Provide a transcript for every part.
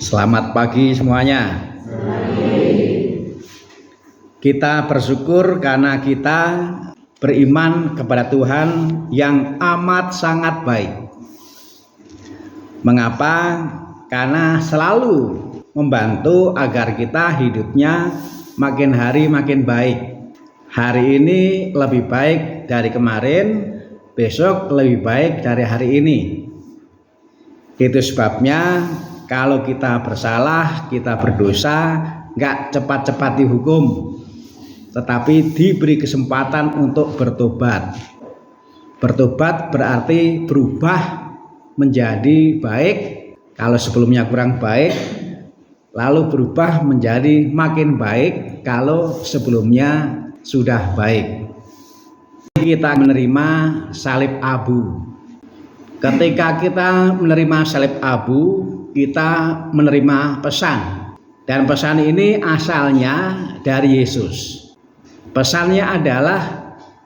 Selamat pagi semuanya. Kita bersyukur karena kita beriman kepada Tuhan yang amat sangat baik. Mengapa? Karena selalu membantu agar kita hidupnya makin hari makin baik. Hari ini lebih baik dari kemarin, besok lebih baik dari hari ini. Itu sebabnya kalau kita bersalah, kita berdosa, nggak cepat-cepat dihukum, tetapi diberi kesempatan untuk bertobat. Bertobat berarti berubah menjadi baik. Kalau sebelumnya kurang baik, lalu berubah menjadi makin baik kalau sebelumnya sudah baik. Kita menerima salib abu. Ketika kita menerima salib abu, kita menerima pesan, dan pesan ini asalnya dari Yesus. Pesannya adalah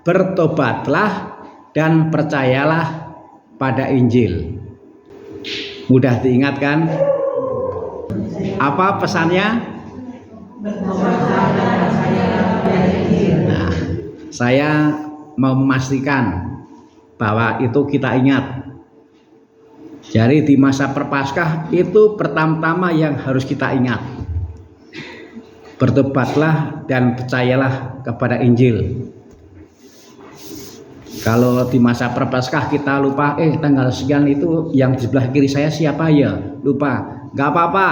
bertobatlah dan percayalah pada Injil. Mudah diingatkan? Apa pesannya? Nah, saya mau memastikan bahwa itu kita ingat. Jadi di masa Prapaskah itu pertama-tama yang harus kita ingat. Bertobatlah dan percayalah kepada Injil. Kalau di masa Prapaskah kita lupa, tanggal sekian itu yang di sebelah kiri saya siapa ya? Lupa. Gak apa-apa.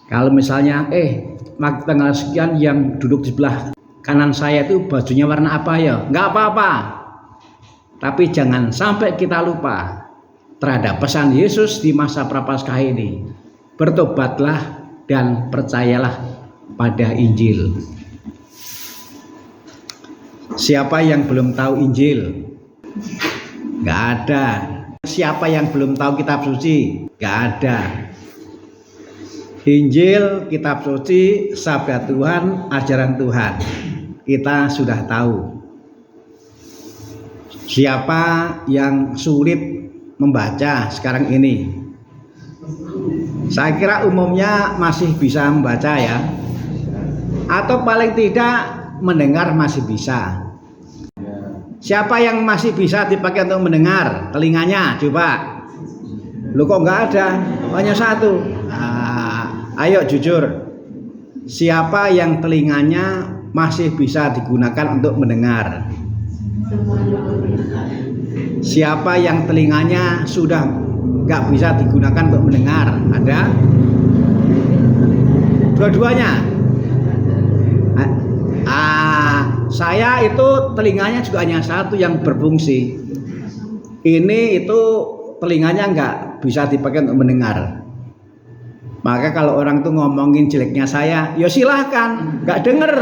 Kalau misalnya tanggal sekian yang duduk di sebelah kanan saya itu bajunya warna apa ya? Gak apa-apa. Tapi jangan sampai kita lupa terhadap pesan Yesus di masa Prapaskah ini. Bertobatlah dan percayalah pada Injil. Siapa yang belum tahu Injil? Gak ada. Siapa yang belum tahu kitab suci? Gak ada. Injil, kitab suci, sabda Tuhan, ajaran Tuhan, kita sudah tahu. Siapa yang sulit membaca sekarang ini? Saya kira umumnya masih bisa membaca ya, atau paling tidak mendengar masih bisa. Siapa yang masih bisa dipakai untuk mendengar? Telinganya coba. Lu kok nggak ada? Hanya satu. Ayo jujur. Siapa yang telinganya masih bisa digunakan untuk mendengar? Siapa yang telinganya sudah nggak bisa digunakan untuk mendengar? Ada? Dua-duanya? Saya itu telinganya juga hanya satu yang berfungsi. Ini itu telinganya nggak bisa dipakai untuk mendengar. Maka kalau orang tuh ngomongin jeleknya saya, ya silahkan, nggak denger.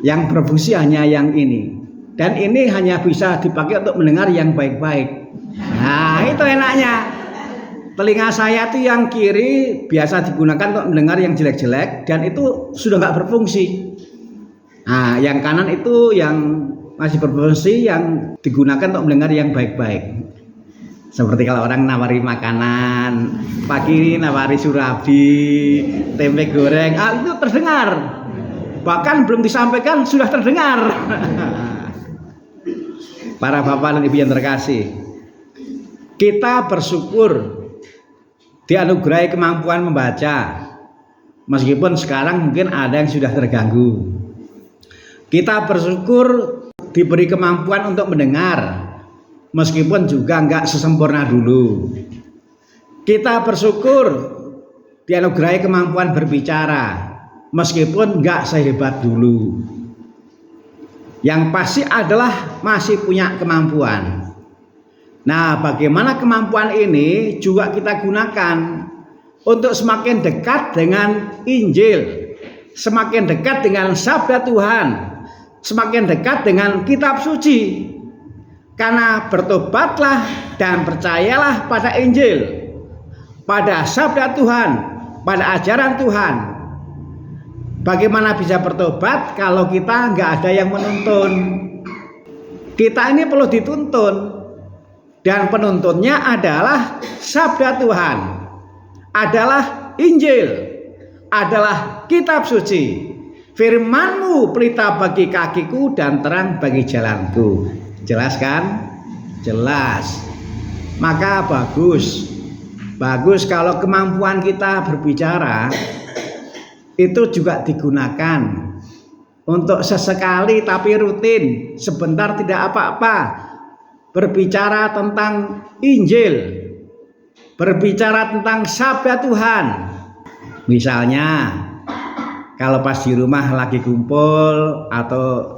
Yang berfungsi hanya yang ini. Dan ini hanya bisa dipakai untuk mendengar yang baik-baik. Nah, itu enaknya. Telinga saya itu yang kiri biasa digunakan untuk mendengar yang jelek-jelek, dan itu sudah nggak berfungsi. Nah, yang kanan itu yang masih berfungsi, yang digunakan untuk mendengar yang baik-baik. Seperti kalau orang nawari makanan, pagi ini nawari surabi, tempe goreng, itu terdengar. Bahkan belum disampaikan sudah terdengar. Para bapak dan ibu yang terkasih, kita bersyukur dianugerahi kemampuan membaca, meskipun sekarang mungkin ada yang sudah terganggu. Kita bersyukur diberi kemampuan untuk mendengar, meskipun juga nggak sesempurna dulu. Kita bersyukur dianugerahi kemampuan berbicara, meskipun nggak sehebat dulu. Yang pasti adalah masih punya kemampuan. Nah, bagaimana kemampuan ini juga kita gunakan untuk semakin dekat dengan Injil, semakin dekat dengan sabda Tuhan, semakin dekat dengan kitab suci. Karena bertobatlah dan percayalah pada Injil, pada sabda Tuhan, pada ajaran Tuhan. Bagaimana bisa bertobat kalau kita nggak ada yang menuntun? Kita ini perlu dituntun, dan penuntunnya adalah sabda Tuhan, adalah Injil, adalah kitab suci. Firman-Mu pelita bagi kakiku dan terang bagi jalanku. Jelas kan? Jelas. Maka bagus kalau kemampuan kita berbicara itu juga digunakan untuk sesekali tapi rutin, sebentar tidak apa-apa, berbicara tentang Injil, berbicara tentang sabda Tuhan. Misalnya kalau pas di rumah lagi kumpul atau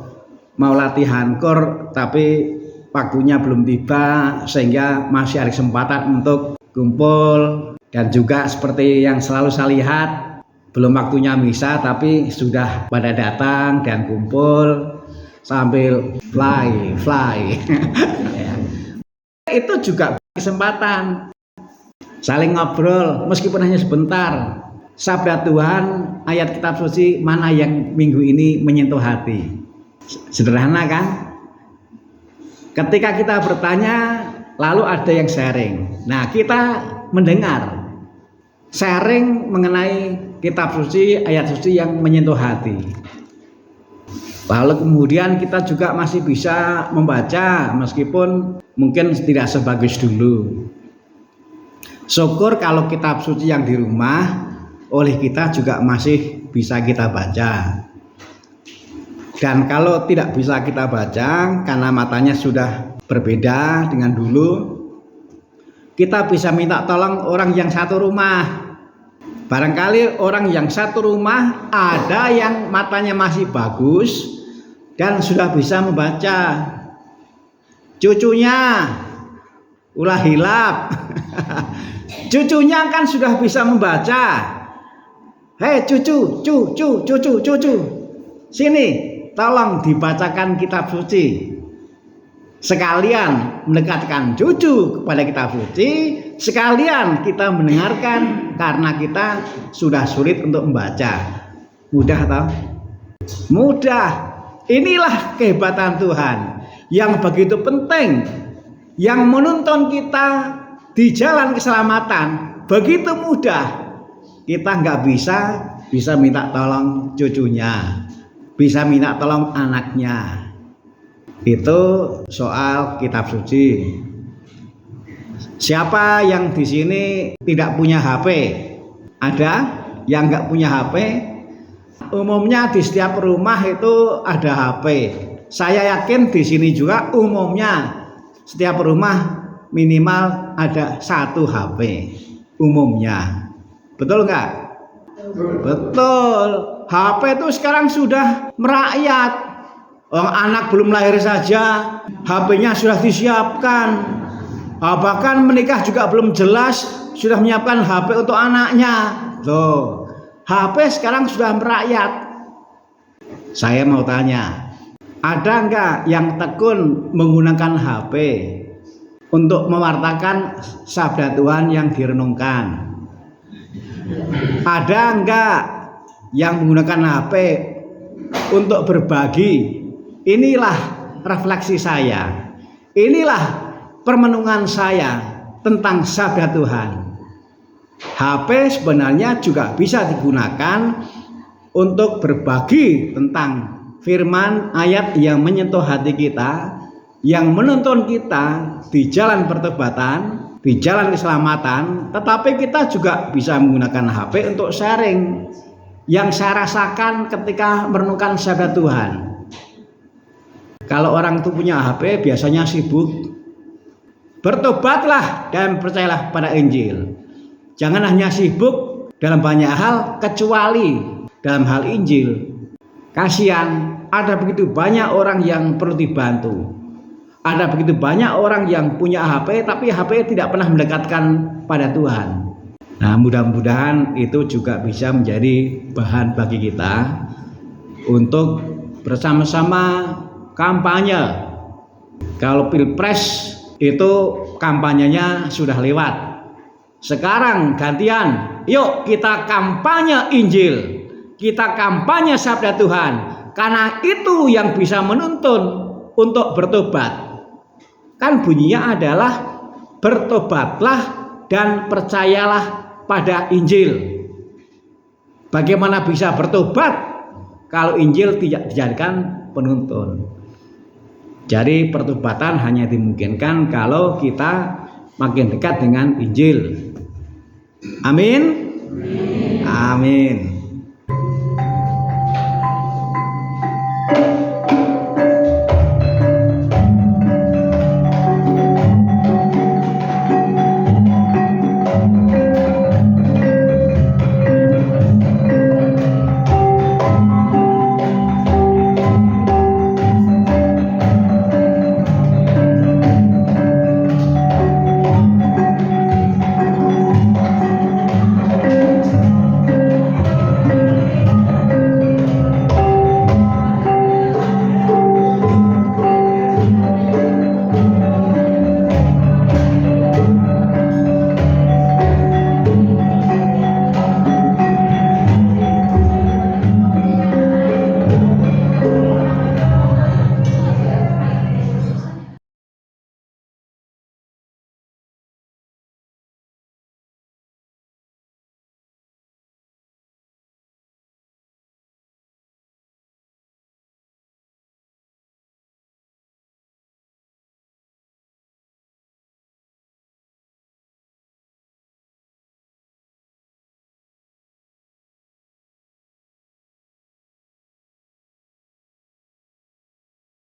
mau latihan kor tapi waktunya belum tiba sehingga masih ada kesempatan untuk kumpul, dan juga seperti yang selalu saya lihat, belum waktunya misa tapi sudah pada datang dan kumpul sambil fly. Itu juga kesempatan saling ngobrol meskipun hanya sebentar. Sabda Tuhan, ayat kitab suci mana yang minggu ini menyentuh hati? Sederhana kan? Ketika kita bertanya, lalu ada yang sharing. Nah, kita mendengar sharing mengenai kitab suci, ayat suci yang menyentuh hati. Lalu kemudian kita juga masih bisa membaca meskipun mungkin tidak sebagus dulu. Syukur kalau kitab suci yang di rumah oleh kita juga masih bisa kita baca. Dan kalau tidak bisa kita baca karena matanya sudah berbeda dengan dulu, kita bisa minta tolong orang yang satu rumah. Barangkali orang yang satu rumah ada yang matanya masih bagus dan sudah bisa membaca. Cucunya ulah hilap. Cucunya kan sudah bisa membaca. Hei cucu. Sini, tolong dibacakan kitab suci. Sekalian mendekatkan cucu kepada kitab suci, sekalian kita mendengarkan karena kita sudah sulit untuk membaca. Mudah toh? Mudah. Inilah kehebatan Tuhan yang begitu penting, yang menuntun kita di jalan keselamatan. Begitu mudah. Kita nggak bisa minta tolong cucunya, bisa minta tolong anaknya. Itu soal kitab suci. Siapa yang di sini tidak punya HP? Ada yang nggak punya HP? Umumnya di setiap rumah itu ada HP. Saya yakin di sini juga umumnya setiap rumah minimal ada satu HP umumnya. Betul nggak? Betul. HP itu sekarang sudah merakyat. Anak belum lahir saja HP-nya sudah disiapkan. Bahkan menikah juga belum jelas sudah menyiapkan HP untuk anaknya. Loh, HP sekarang sudah merakyat. Saya mau tanya, ada enggak yang tekun menggunakan HP untuk mewartakan sabda Tuhan yang direnungkan? Ada enggak yang menggunakan HP untuk berbagi? Inilah refleksi saya. Inilah permenungan saya tentang sabda Tuhan. HP sebenarnya juga bisa digunakan untuk berbagi tentang firman ayat yang menyentuh hati kita, yang menuntun kita di jalan pertobatan, di jalan keselamatan. Tetapi kita juga bisa menggunakan HP untuk sharing yang saya rasakan ketika merenungkan sabda Tuhan. Kalau orang itu punya HP biasanya sibuk Bertobatlah dan percayalah pada Injil. Jangan hanya sibuk dalam banyak hal kecuali dalam hal Injil. Kasihan, ada begitu banyak orang yang perlu dibantu. Ada begitu banyak orang yang punya HP tapi HP tidak pernah mendekatkan pada Tuhan. Nah, mudah-mudahan itu juga bisa menjadi bahan bagi kita untuk bersama-sama kampanye. Kalau Pilpres itu kampanyenya sudah lewat. Sekarang gantian, yuk kita kampanye Injil, kita kampanye sabda Tuhan, karena itu yang bisa menuntun untuk bertobat. Kan bunyinya adalah bertobatlah dan percayalah pada Injil. Bagaimana bisa bertobat kalau Injil tidak dijadikan penuntun? Jadi pertobatan hanya dimungkinkan kalau kita makin dekat dengan Injil. Amin. Amin.